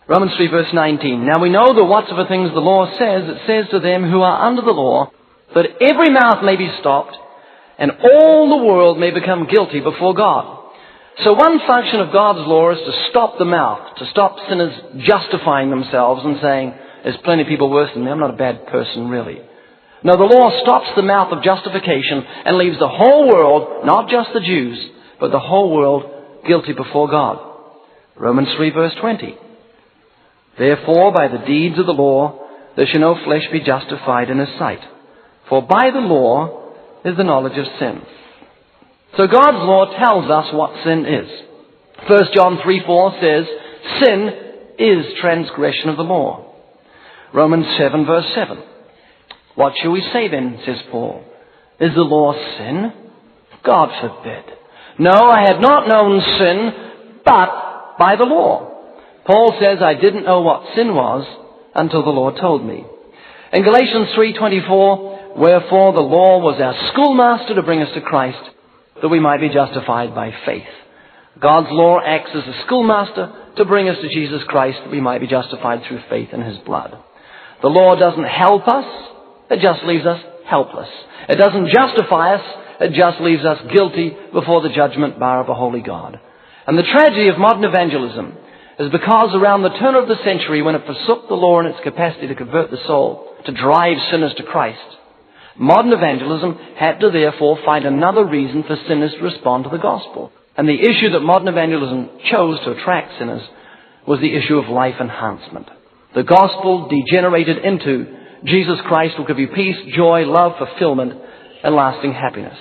Romans 3 verse 19. Now we know that whatsoever things the law says, it says to them who are under the law, that every mouth may be stopped, and all the world may become guilty before God. So one function of God's law is to stop the mouth, to stop sinners justifying themselves and saying, there's plenty of people worse than me, I'm not a bad person really. No, the law stops the mouth of justification and leaves the whole world, not just the Jews, but the whole world guilty before God. Romans 3 verse 20. Therefore, by the deeds of the law, there shall no flesh be justified in his sight. For by the law is the knowledge of sin. So God's law tells us what sin is. 1 John 3:4 says, sin is transgression of the law. Romans 7 verse 7. What shall we say then, says Paul? Is the law sin? God forbid. No, I had not known sin, but by the law. Paul says, I didn't know what sin was until the Lord told me. In Galatians 3:24, wherefore the law was our schoolmaster to bring us to Christ, that we might be justified by faith. God's law acts as a schoolmaster to bring us to Jesus Christ, that we might be justified through faith in His blood. The law doesn't help us, it just leaves us helpless. It doesn't justify us, it just leaves us guilty before the judgment bar of a holy God. And the tragedy of modern evangelism is because around the turn of the century, when it forsook the law in its capacity to convert the soul, to drive sinners to Christ, modern evangelism had to therefore find another reason for sinners to respond to the gospel. And the issue that modern evangelism chose to attract sinners was the issue of life enhancement. The gospel degenerated into Jesus Christ will give you peace, joy, love, fulfillment, and lasting happiness.